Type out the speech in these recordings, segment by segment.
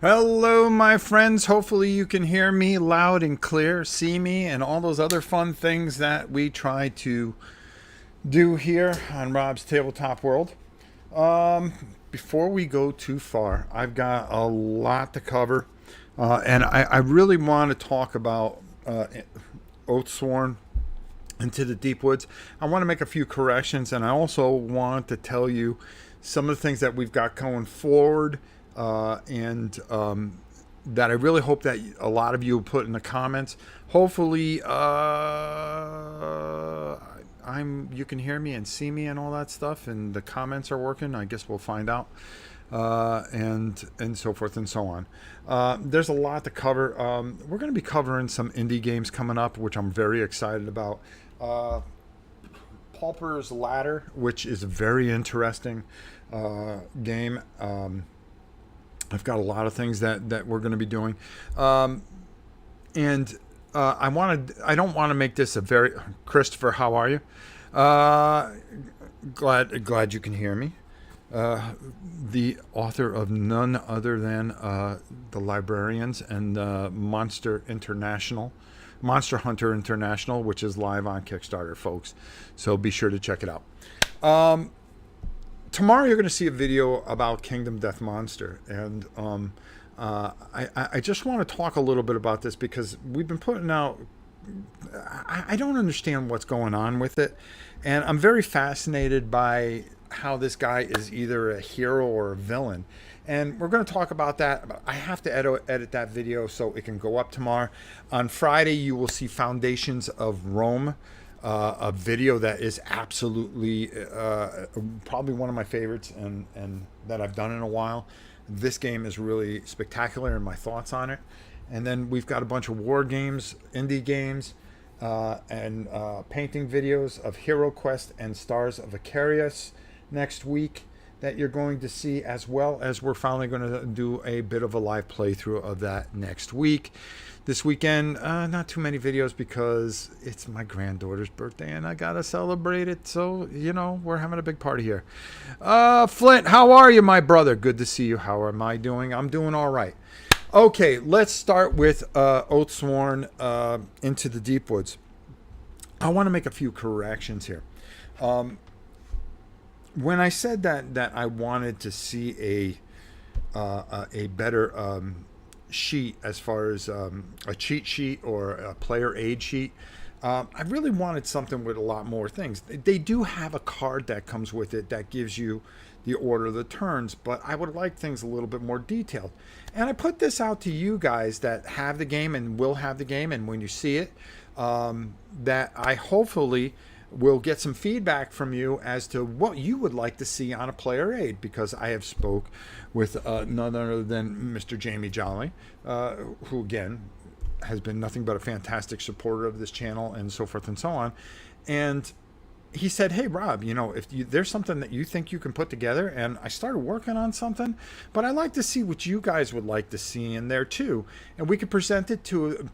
Hello, my friends. Hopefully, you can hear me loud and clear, see me, and all those other fun things that we try to do here on Rob's Tabletop World. Um, Before we go too far, I've got a lot to cover, and I really want to talk about Oathsworn into the deep woods. I want to make a few corrections, and I also want to tell you some of the things that we've got going forward, and that I really hope that a lot of you will put in the comments. Hopefully, you can hear me and see me and all that stuff, and the comments are working. I guess we'll find out. And so forth and so on. There's a lot to cover. We're going to be covering some indie games coming up, which I'm very excited about. Uh, Pauper's Ladder, which is a very interesting game. I've got a lot of things that we're going to be doing, and I don't want to make this a very Christopher. How are you? Uh, glad you can hear me. The author of none other than the Librarians and Monster Hunter International, which is live on Kickstarter, folks. So be sure to check it out. Um, Tomorrow you're going to see a video about Kingdom Death Monster, and I just want to talk a little bit about this because we've been putting out. I don't understand what's going on with it, and I'm very fascinated by how this guy is either a hero or a villain. And we're going to talk about that. I have to edit that video so it can go up tomorrow. On Friday, you will see Foundations of Rome, a video that is absolutely probably one of my favorites and that I've done in a while. This game is really spectacular, and my thoughts on it. And then we've got a bunch of war games, indie games, and painting videos of Hero Quest and Stars of Icarius next week that you're going to see, as well as we're finally going to do a bit of a live playthrough of that next week. This weekend, not too many videos because it's my granddaughter's birthday and I gotta celebrate it. So, we're having a big party here. Flint, how are you, my brother? Good to see you. How am I doing? I'm doing all right. Okay, let's start with Oathsworn into the Deep Woods. I want to make a few corrections here. When I said that I wanted to see a better sheet as far as a cheat sheet or a player aid sheet, I really wanted something with a lot more things. They do have a card that comes with it that gives you the order of the turns, but I would like things a little bit more detailed. And I put this out to you guys that have the game and will have the game, and when you see it, that I hopefully will get some feedback from you as to what you would like to see on a player aid, because I have spoke with none other than Mr. Jamie Jolly, who again has been nothing but a fantastic supporter of this channel and so forth and so on. And he said, hey, Rob, if there's something that you think you can put together, and I started working on something, but I like to see what you guys would like to see in there too. And we could present it to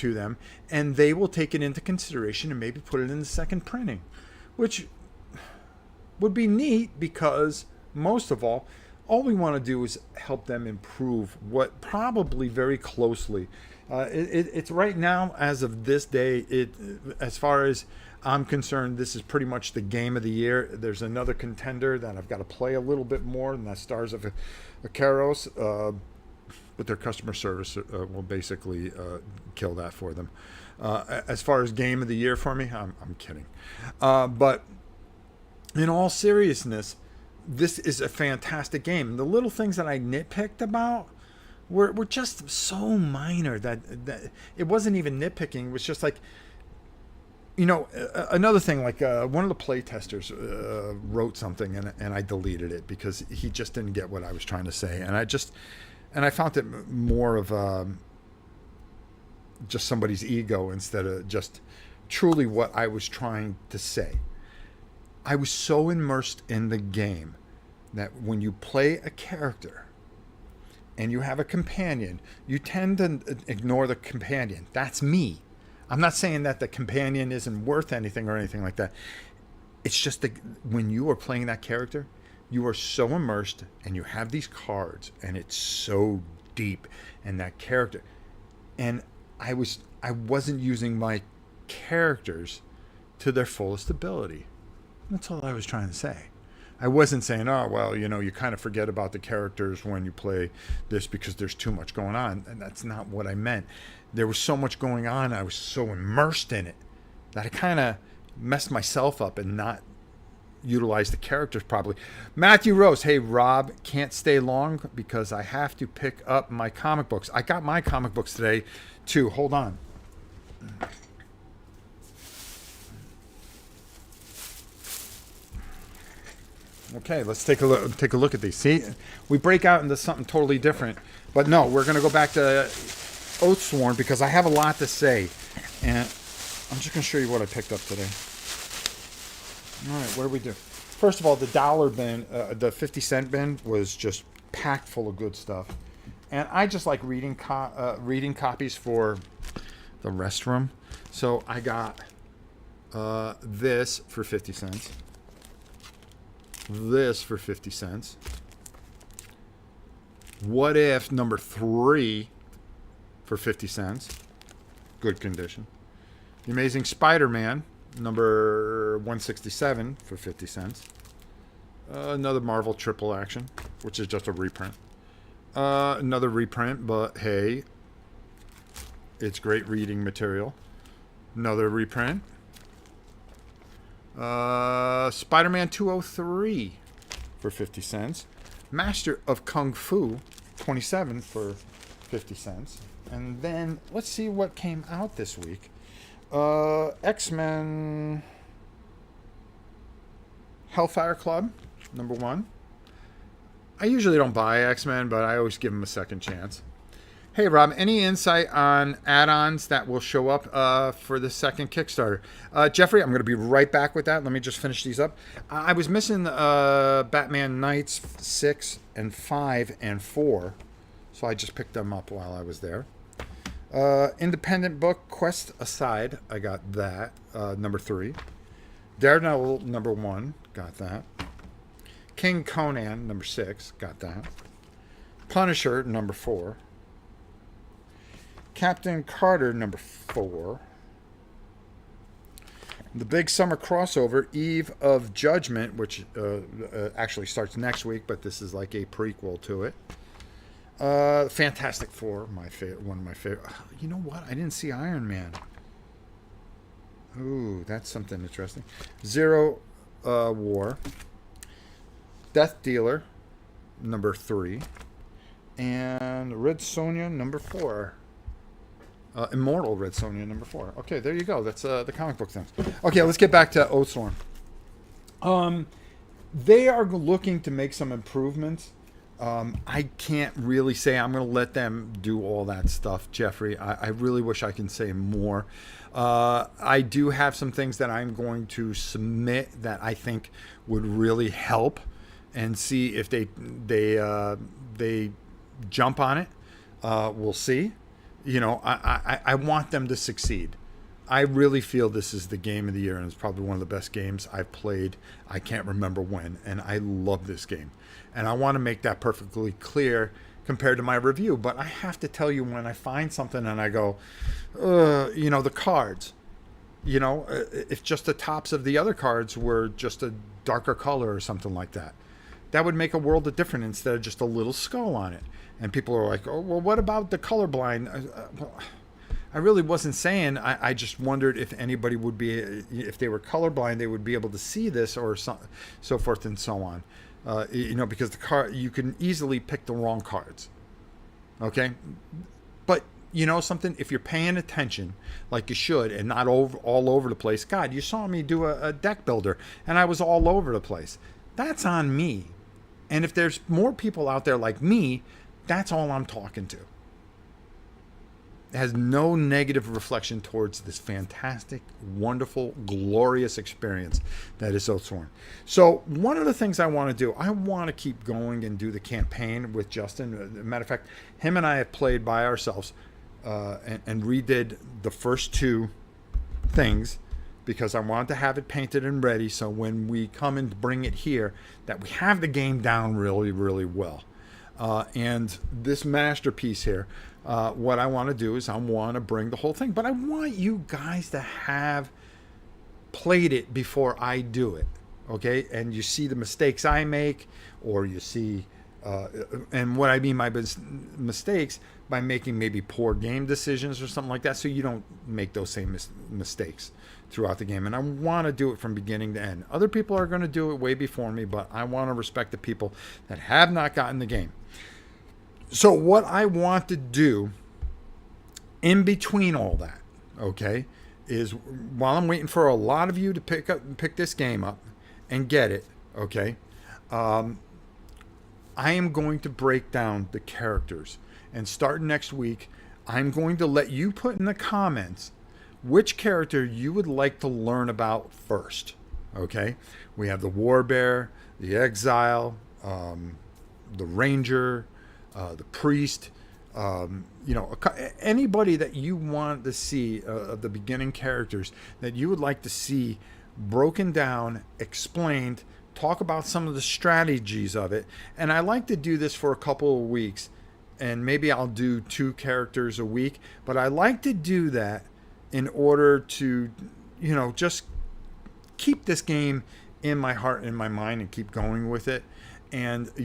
them, and they will take it into consideration and maybe put it in the second printing, which would be neat because most of all we want to do is help them improve what probably very closely. It's right now, as of this day, as far as I'm concerned, this is pretty much the game of the year. There's another contender that I've got to play a little bit more, and that's Stars of Icarius, but their customer service will basically kill that for them. As far as game of the year for me, I'm kidding. But in all seriousness, this is a fantastic game. The little things that I nitpicked about were just so minor that it wasn't even nitpicking. It was just like, another thing, like one of the play testers wrote something and I deleted it because he just didn't get what I was trying to say. And I found it more of just somebody's ego instead of just truly what I was trying to say. I was so immersed in the game that when you play a character and you have a companion, you tend to ignore the companion. That's me. I'm not saying that the companion isn't worth anything or anything like that. It's just that when you are playing that character, you are so immersed and you have these cards and it's so deep and that character. And I wasn't using my characters to their fullest ability. That's all I was trying to say. I wasn't saying, oh, well, you kind of forget about the characters when you play this because there's too much going on. And that's not what I meant. There was so much going on. I was so immersed in it that I kind of messed myself up and not utilized the characters properly. Matthew Rose, hey, Rob, can't stay long because I have to pick up my comic books. I got my comic books today, too. Hold on. Okay, let's take a look at these. See, we break out into something totally different. But no, we're going to go back to Oathsworn because I have a lot to say. And I'm just going to show you what I picked up today. All right, what do we do? First of all, the dollar bin, the 50-cent bin was just packed full of good stuff. And I just like reading copies for the restroom. So I got this for 50 cents. This for 50 cents. What If number 3 for 50 cents. Good condition. The Amazing Spider-Man number 167 for 50 cents. Another Marvel Triple Action, which is just a reprint. Another reprint, but hey, it's great reading material. Another reprint. Spider-Man 203 for 50 cents. Master of Kung Fu 27 for 50 cents. And then let's see what came out this week. X-Men Hellfire Club number 1. I usually don't buy X-Men, but I always give them a second chance. Hey, Rob, any insight on add-ons that will show up for the second Kickstarter? Jeffrey, I'm going to be right back with that. Let me just finish these up. I was missing Batman Knights 6 and 5 and 4, so I just picked them up while I was there. Independent book, Quest Aside, I got that, number 3. Daredevil, number 1, got that. King Conan, number 6, got that. Punisher, number 4. Captain Carter, number 4. The big summer crossover, Eve of Judgment, which actually starts next week, but this is like a prequel to it. Fantastic Four, one of my favorite. You know what? I didn't see Iron Man. Ooh, that's something interesting. Zero War. Death Dealer, number 3. And Red Sonja, number 4. Immortal Red Sonja, number 4. Okay, there you go. That's the comic book things. Okay, let's get back to Oathsworn. They are looking to make some improvements. I can't really say I'm going to let them do all that stuff, Jeffrey. I really wish I can say more. I do have some things that I'm going to submit that I think would really help, and see if they jump on it. We'll see. I want them to succeed. I really feel this is the game of the year, and it's probably one of the best games I've played. I can't remember when, and I love this game. And I want to make that perfectly clear compared to my review. But I have to tell you, when I find something and I go, the cards, if just the tops of the other cards were just a darker color or something like that, that would make a world of difference instead of just a little skull on it. And people are like, oh, well, what about the colorblind? I really wasn't saying. I just wondered if anybody would be, if they were colorblind, they would be able to see this, or so forth and so on. Because the card, you can easily pick the wrong cards. Okay, but something, if you're paying attention like you should and not all over the place. God, you saw me do a deck builder and I was all over the place. That's on me. And if there's more people out there like me, that's all I'm talking to. It has no negative reflection towards this fantastic, wonderful, glorious experience that is Oathsworn. So one of the things I want to do, I want to keep going and do the campaign with Justin. As a matter of fact, him and I have played by ourselves and redid the first 2 things, because I wanted to have it painted and ready, so when we come and bring it here, that we have the game down really, really well. And this masterpiece here, what I want to do is I want to bring the whole thing, but I want you guys to have played it before I do it. Okay, and you see the mistakes I make, or you see, and what I mean by mistakes, by making maybe poor game decisions or something like that, so you don't make those same mistakes throughout the game. And I want to do it from beginning to end. Other people are going to do it way before me, but I want to respect the people that have not gotten the game. So what I want to do in between all that, okay, is while I'm waiting for a lot of you to pick this game up and get it, okay, I am going to break down the characters. And starting next week, I'm going to let you put in the comments which character you would like to learn about first. Okay? We have the Warbear, the Exile, the Ranger, the Priest, anybody that you want to see of the beginning characters that you would like to see broken down, explained, talk about some of the strategies of it. And I like to do this for a couple of weeks, and maybe I'll do 2 characters a week, but I like to do that in order to, just keep this game in my heart and my mind and keep going with it.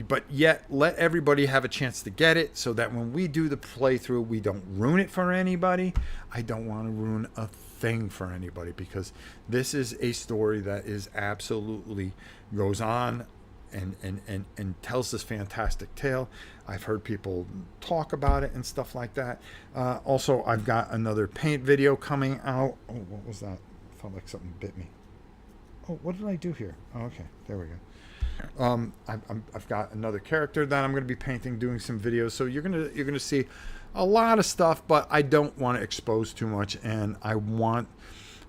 But yet let everybody have a chance to get it, so that when we do the playthrough, we don't ruin it for anybody. I don't want to ruin a thing for anybody, because this is a story that is absolutely goes on and tells this fantastic tale. I've heard people talk about it and stuff like that. Also, I've got another paint video coming out. Oh, what was that? Felt like something bit me. Oh, what did I do here? Oh, okay, there we go. I've got another character that I'm going to be painting, doing some videos. So you're gonna see a lot of stuff, but I don't want to expose too much, and I want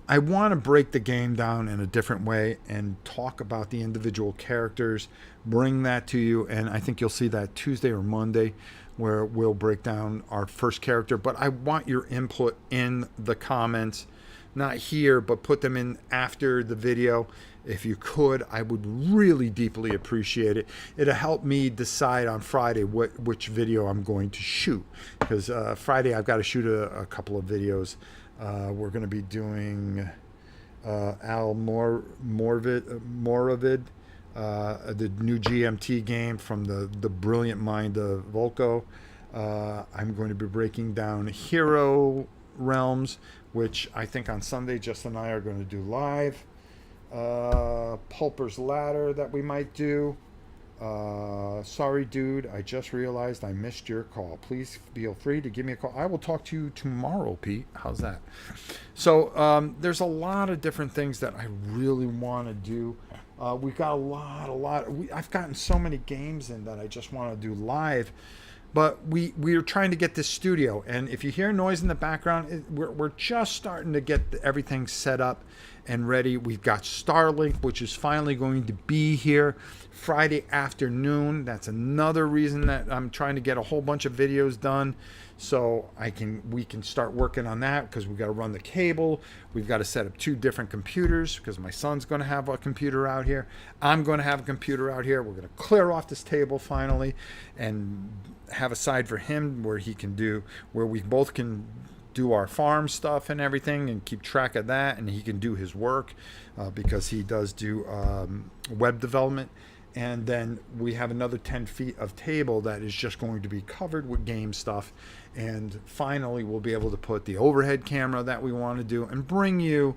to break the game down in a different way and talk about the individual characters, bring that to you, and I think you'll see that Tuesday or Monday, where we'll break down our first character. But I want your input in the comments, not here, but put them in after the video. If you could, I would really deeply appreciate it. It'll help me decide on Friday which video I'm going to shoot, because Friday I've got to shoot a couple of videos. We're going to be doing Al Moravid, the new GMT game from the brilliant mind of Volko. I'm going to be breaking down Hero Realms, which I think on Sunday Justin and I are going to do live. Pulper's Ladder that we might do. Sorry, dude, I just realized I missed your call. Please feel free to give me a call. I will talk to you tomorrow, Pete. How's that? So there's a lot of different things that I really want to do. We've got a lot. I've gotten so many games in that I just want to do live. But we're trying to get this studio, and if you hear noise in the background, we're just starting to get everything set up and ready. We've got Starlink, which is finally going to be here Friday afternoon. That's another reason that I'm trying to get a whole bunch of videos done, so we can start working on that, because we've got to run the cable. We've got to set up 2 different computers, because my son's going to have a computer out here. I'm going to have a computer out here. We're going to clear off this table finally and have a side for him where we both can do our farm stuff and everything and keep track of that, and he can do his work because he does do web development. And then we have another 10 feet of table that is just going to be covered with game stuff. And finally, we'll be able to put the overhead camera that we want to do and bring you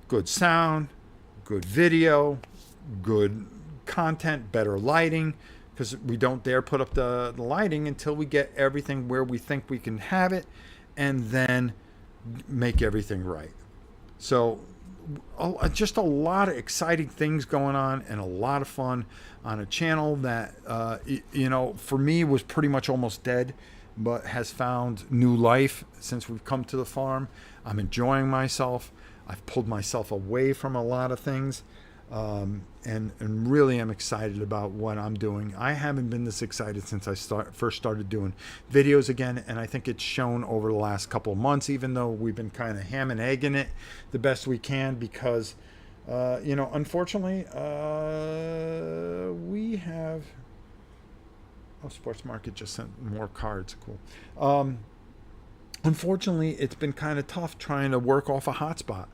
good sound, good video, good content, better lighting, because we don't dare put up the lighting until we get everything where we think we can have it, and then make everything right. So just a lot of exciting things going on, and a lot of fun on a channel that, for me was pretty much almost dead, but has found new life since we've come to the farm. I'm enjoying myself. I've pulled myself away from a lot of things. And really am excited about what I'm doing. I haven't been this excited since I first started doing videos again, and I think it's shown over the last couple of months, even though we've been kind of ham and egging it the best we can, because unfortunately, we have Oh, Sports Market just sent more cards. Cool. Unfortunately, it's been kind of tough trying to work off a hotspot,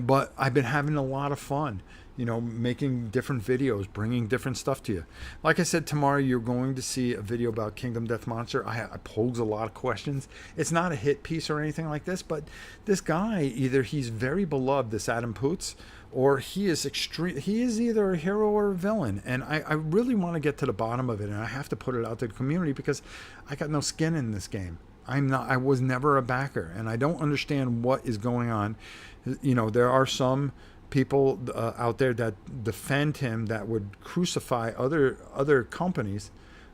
but I've been having a lot of fun. Making different videos, bringing different stuff to you. Like I said, tomorrow you're going to see a video about Kingdom Death Monster. I posed a lot of questions. It's not a hit piece or anything like this, but this guy, either he's very beloved, this Adam Poots, or he is extreme. He is either a hero or a villain, and I really want to get to the bottom of it, and I have to put it out to the community because I got no skin in this game. I was never a backer, and I don't understand what is going on. There are some people out there that defend him that would crucify other companies,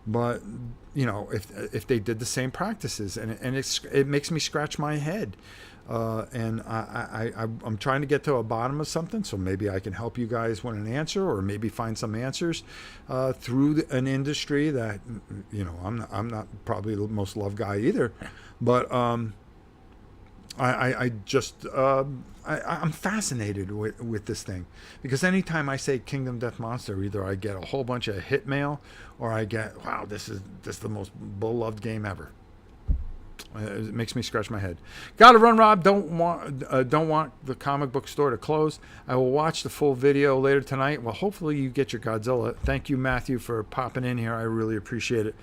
but if they did the same practices, and it makes me scratch my head, and I'm trying to get to a bottom of something, so maybe I can help you guys with an answer, or maybe find some answers through an industry that I'm not probably the most loved guy either, but I'm fascinated with this thing, because anytime I say Kingdom Death Monster, either I get a whole bunch of hit mail, or I get, wow, this is the most beloved game ever. It makes me scratch my head. Gotta run, Rob. Don't want the comic book store to close. I will watch the full video later tonight. Well, hopefully you get your Godzilla. Thank you, Matthew, for popping in here. I really appreciate it.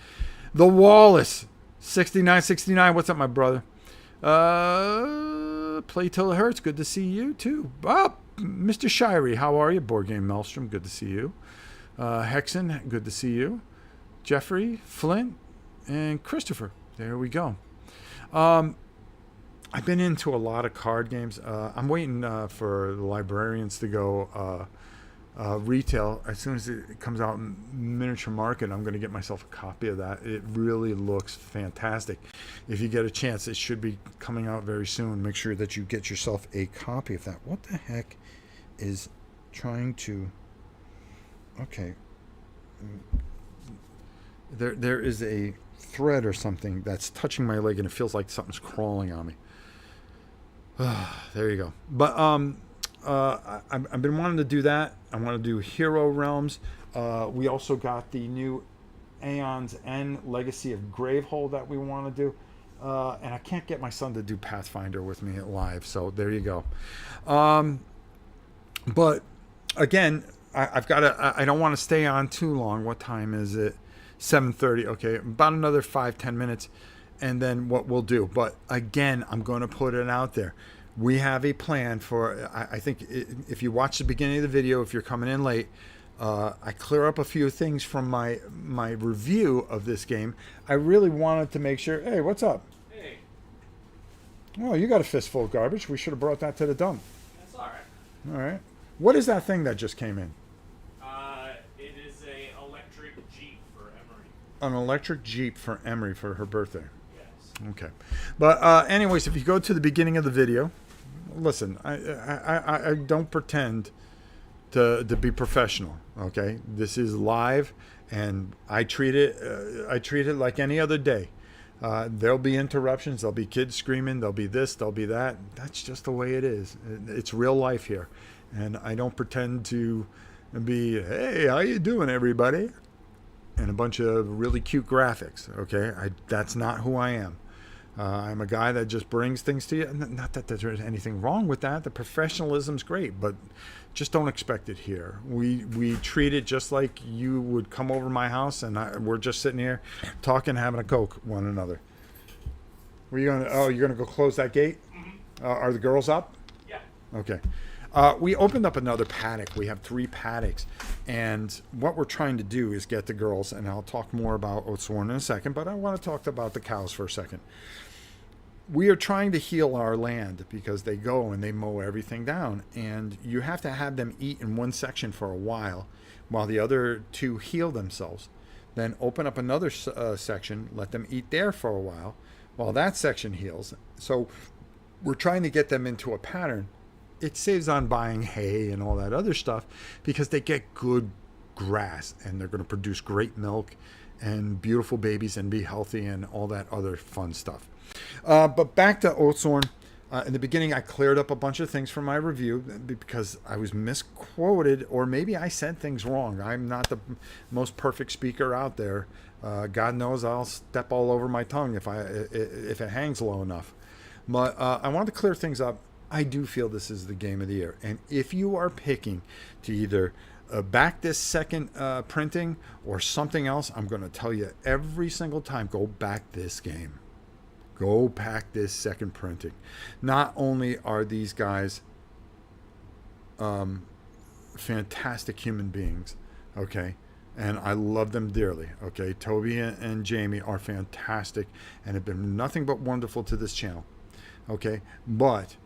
The Wallace 6969. What's up, my brother? Play till it hurts. Good to see you too. Mr. Shirey, how are you? Board Game Maelstrom, good to see you. Hexen, good to see you. Jeffrey, Flint, and Christopher. There we go. I've been into a lot of card games. I'm waiting for the librarians to go retail. As soon as it comes out in miniature market, I'm going to get myself a copy of that. It really looks fantastic. If you get a chance, it should be coming out very soon. Make sure that you get yourself a copy of that. What the heck is trying to... Okay. There is a thread or something that's touching my leg, and it feels like something's crawling on me. There you go. But I've been wanting to do that. I want to do Hero Realms. We also got the new Aeon's End Legacy of Gravehold that we want to do. And I can't get my son to do Pathfinder with me live, so there you go. But again, I don't want to stay on too long. What time is it? 7:30. Okay, about another 5-10 minutes, and then what we'll do. But again, I'm going to put it out there. We have a plan for, I think if you watch the beginning of the video, if you're coming in late, I clear up a few things from my review of this game. I really wanted to make sure, hey, what's up? Hey. Oh, you got a fistful of garbage. We should have brought that to the dump. That's all right. All right. What is that thing that just came in? It is a electric Jeep for Emery. An electric Jeep for Emery for her birthday. Yes. Okay. But anyways, if you go to the beginning of the video, listen, I don't pretend to be professional. Okay, this is live, and I treat it like any other day. There'll be interruptions. There'll be kids screaming. There'll be this. There'll be that. That's just the way it is. It's real life here, and I don't pretend to be, hey, how you doing, everybody, and a bunch of really cute graphics. Okay, that's not who I am. I'm a guy that just brings things to you. Not that there's anything wrong with that. The professionalism's great, but just don't expect it here. We treat it just like you would come over to my house, and we're just sitting here talking, having a Coke one another. Were you gonna? Oh, you're gonna go close that gate? Mm-hmm. Are the girls up? Yeah. Okay. We opened up another paddock. We have 3 paddocks, and what we're trying to do is get the girls, and I'll talk more about Oathsworn in a second, but I want to talk about the cows for a second. We are trying to heal our land because they go and they mow everything down, and you have to have them eat in one section for a while the other 2 heal themselves. Then open up another section, let them eat there for a while that section heals. So we're trying to get them into a pattern. It saves on buying hay and all that other stuff because they get good grass, and they're going to produce great milk and beautiful babies and be healthy and all that other fun stuff. But back to Oathsworn. In the beginning, I cleared up a bunch of things from my review because I was misquoted, or maybe I said things wrong. I'm not the most perfect speaker out there. God knows I'll step all over my tongue if it hangs low enough. But I wanted to clear things up. I do feel this is the game of the year, and if you are picking to either back this second printing or something else, I'm going to tell you every single time: go back this game. Go pack this second printing. Not only are these guys fantastic human beings, okay, and I love them dearly, okay. Toby and Jamie are fantastic and have been nothing but wonderful to this channel, okay. But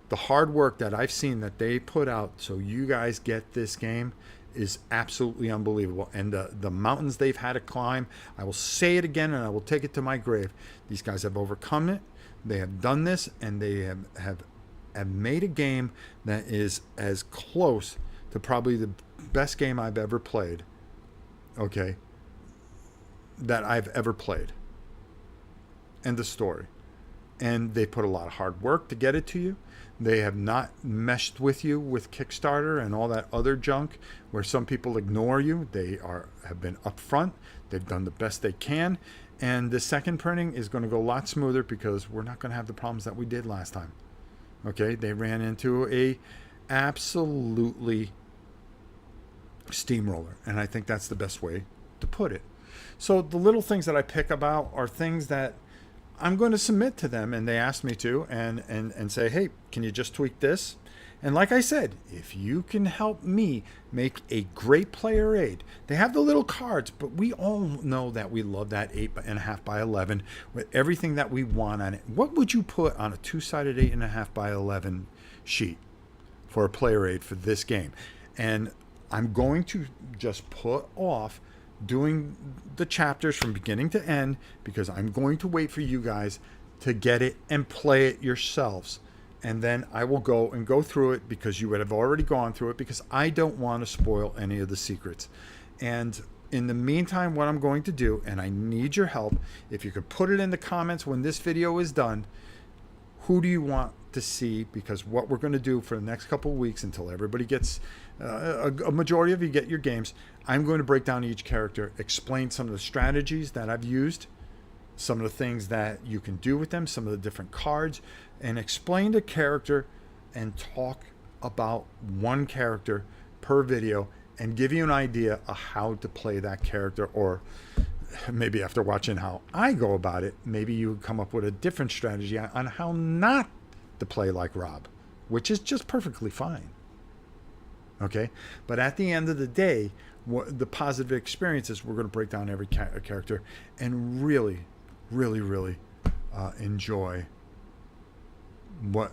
the hard work that I've seen that they put out so you guys get this game is absolutely unbelievable. And the mountains they've had to climb, I will say it again and I will take it to my grave. These guys have overcome it. They have done this, and they have made a game that is as close to probably the best game I've ever played, okay, that I've ever played. End of story. And they put a lot of hard work to get it to you. They have not meshed with you with Kickstarter and all that other junk where some people ignore you. They have been upfront. They've done the best they can. And the second printing is going to go a lot smoother because we're not going to have the problems that we did last time. Okay, they ran into a absolutely steamroller. And I think that's the best way to put it. So the little things that I pick about are things that I'm going to submit to them, and they asked me to, and say, hey, can you just tweak this? And like I said, if you can help me make a great player aid, they have the little cards, but we all know that we love that 8.5 by 11 with everything that we want on it. What would you put on a two-sided 8.5 by 11 sheet for a player aid for this game? And I'm going to just put off doing the chapters from beginning to end because I'm going to wait for you guys to get it and play it yourselves, and then I will go through it because you would have already gone through it, because I don't want to spoil any of the secrets. And in the meantime, what I'm going to do, and I need your help, if you could put it in the comments when this video is done, who do you want to see? Because what we're going to do for the next couple of weeks until everybody gets a majority of you get your games, I'm going to break down each character, explain some of the strategies that I've used, some of the things that you can do with them, some of the different cards, and explain the character and talk about one character per video and give you an idea of how to play that character. Or maybe after watching how I go about it, maybe you come up with a different strategy on how not to play like Rob, which is just perfectly fine. Okay, but at the end of the day, the positive experiences, we're going to break down every character and really, really, really enjoy what,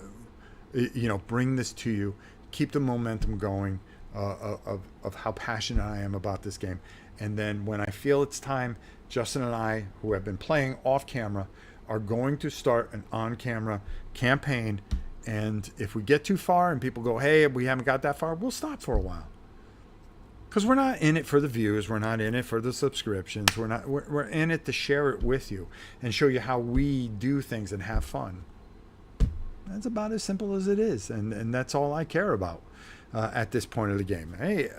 bring this to you, keep the momentum going of how passionate I am about this game. And then when I feel it's time, Justin and I, who have been playing off camera, are going to start an on-camera campaign. And if we get too far and people go, hey, we haven't got that far, we'll stop for a while. Because we're not in it for the views. We're not in it for the subscriptions. We're in it to share it with you and show you how we do things and have fun. That's about as simple as it is. And that's all I care about at this point of the game. Hey,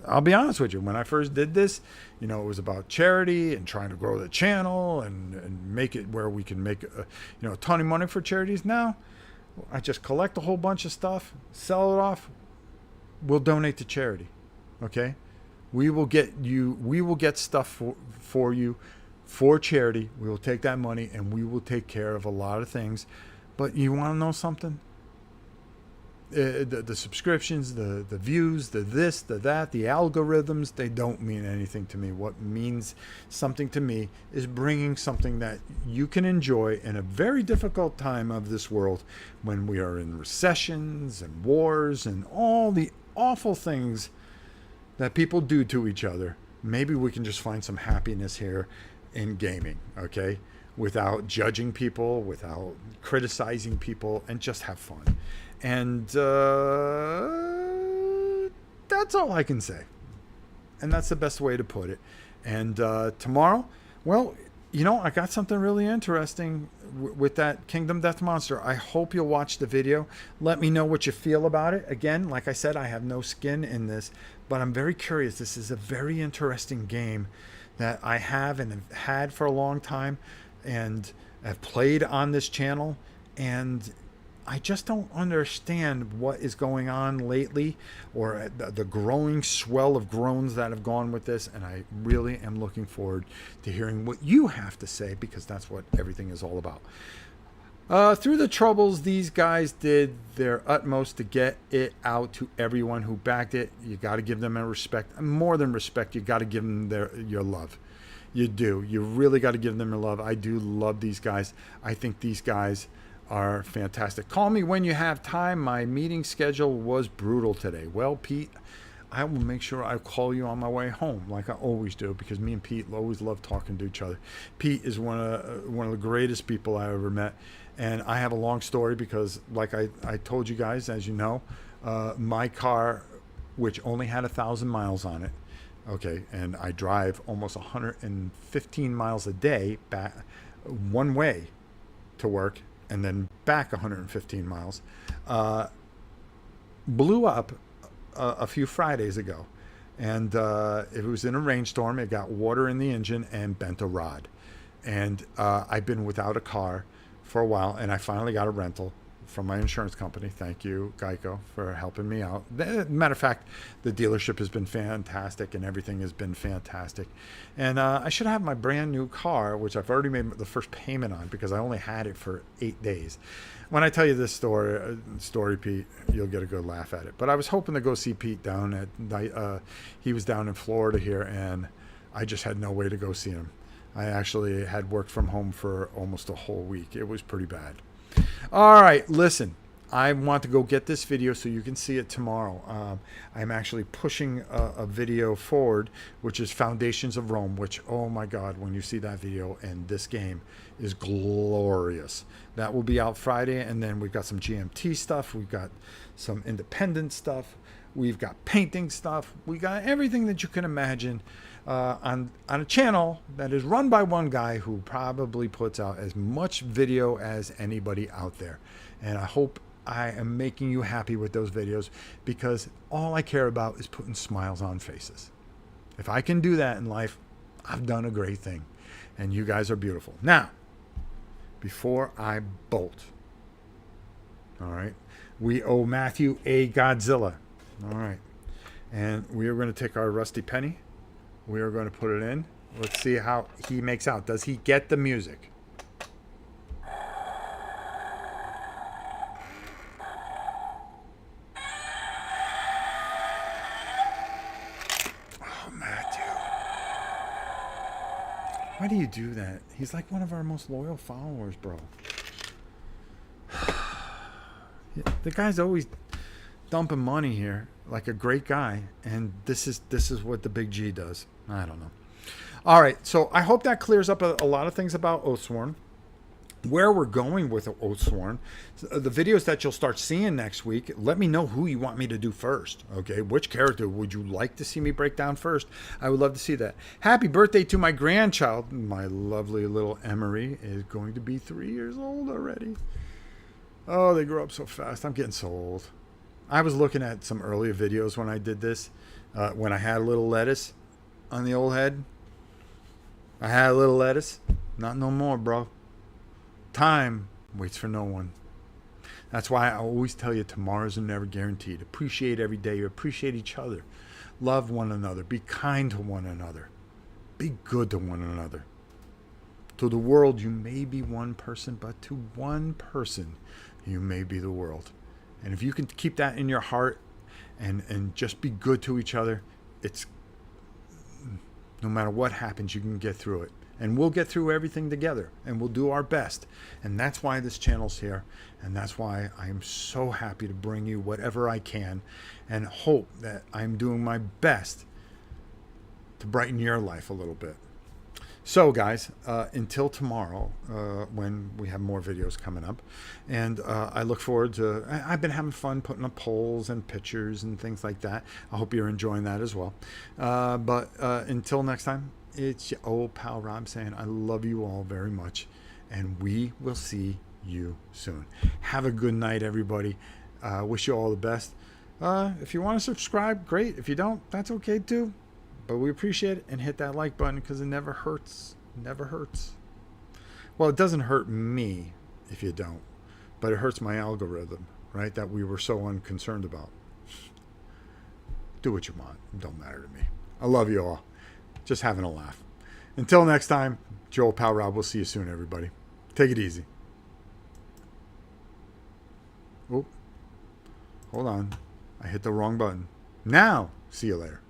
I'll be honest with you. When I first did this, it was about charity and trying to grow the channel and make it where we can make a ton of money for charities. Now, I just collect a whole bunch of stuff, sell it off. We'll donate to charity. Okay? We will get stuff for you for charity. We will take that money and we will take care of a lot of things. But you want to know something? The subscriptions, the views, the this, the that, the algorithms, they don't mean anything to me. What means something to me is bringing something that you can enjoy in a very difficult time of this world, when we are in recessions and wars and all the awful things that people do to each other. Maybe we can just find some happiness here in gaming, okay? Without judging people, without criticizing people, and just have fun. And that's all I can say. And that's the best way to put it. And tomorrow, well, you know, I got something really interesting with that Kingdom Death Monster. I hope you'll watch the video. Let me know what you feel about it. Again, like I said, I have no skin in this, but I'm very curious. This is a very interesting game that I have and have had for a long time and have played on this channel. And I just don't understand what is going on lately, or the growing swell of groans that have gone with this. And I really am looking forward to hearing what you have to say, because that's what everything is all about. Through the troubles, these guys did their utmost to get it out to everyone who backed it. You got to give them a respect. More than respect, you got to give them your love. You do. You really got to give them your love. I do love these guys. I think these guys are fantastic. Call me when you have time. My meeting schedule was brutal today. Well, Pete, I will make sure I call you on my way home, like I always do, because me and Pete always love talking to each other. Pete is one of the greatest people I ever met, and I have a long story because, like I told you guys, as you know, my car, which only had 1,000 miles on it, okay, and I drive almost 115 miles a day back one way to work, and then back 115 miles, blew up a few Fridays ago. And it was in a rainstorm. It got water in the engine and bent a rod. And I've been without a car for a while, and I finally got a rental from my insurance company. Thank you, Geico, for helping me out. Matter of fact, the dealership has been fantastic, and everything has been fantastic. And I should have my brand new car, which I've already made the first payment on because I only had it for 8 days. When I tell you this story, Pete, you'll get a good laugh at it. But I was hoping to go see Pete down at, he was down in Florida here, and I just had no way to go see him. I actually had worked from home for almost a whole week. It was pretty bad. All right, listen, I want to go get this video so you can see it tomorrow. I'm actually pushing a video forward, which is Foundations of Rome, which, oh my God, when you see that video, and this game is glorious. That will be out Friday, and then we've got some GMT stuff. We've got some independent stuff. We've got painting stuff. We got everything that you can imagine on a channel that is run by one guy who probably puts out as much video as anybody out there. And I hope I am making you happy with those videos, because all I care about is putting smiles on faces. If I can do that in life, I've done a great thing. And you guys are beautiful. Now, before I bolt, all right, we owe Matthew a Godzilla. All right. And we are going to take our rusty penny. We are going to put it in. Let's see how he makes out. Does he get the music? Oh, Matthew. Why do you do that? He's like one of our most loyal followers, bro. The guy's always dumping money here like a great guy, and this is what the big G does. I don't know. All right, so I hope that clears up a lot of things about Oathsworn, where we're going with Oathsworn, the videos that you'll start seeing next week. Let me know who you want me to do first, okay? Which character would you like to see me break down first? I would love to see that. Happy birthday to my grandchild. My lovely little Emery is going to be 3 years old already. Oh, they grow up so fast. I'm getting so old. I was looking at some earlier videos when I did this, when I had a little lettuce on the old head. I had a little lettuce. Not no more, bro. Time waits for no one. That's why I always tell you, tomorrows are never guaranteed. Appreciate every day. Appreciate each other. Love one another. Be kind to one another. Be good to one another. To the world, you may be one person, but to one person, you may be the world. And if you can keep that in your heart and just be good to each other, it's, no matter what happens, you can get through it. And we'll get through everything together, and we'll do our best. And that's why this channel's here, and that's why I'm so happy to bring you whatever I can, and hope that I'm doing my best to brighten your life a little bit. So guys, until tomorrow, when we have more videos coming up, and I look forward to, I've been having fun putting up polls and pictures and things like that. I hope you're enjoying that as well. But until next time, It's your old pal Rob saying I love you all very much, and we will see you soon. Have a good night, everybody. Wish you all the best. If you want to subscribe, great. If you don't, that's okay too. But we appreciate it, and hit that like button because it never hurts. Never hurts. Well, it doesn't hurt me if you don't, but it hurts my algorithm, right? That we were so unconcerned about. Do what you want. It don't matter to me. I love you all. Just having a laugh. Until next time, Joel Pal Rob. We'll see you soon, everybody. Take it easy. Oh, hold on. I hit the wrong button. Now, see you later.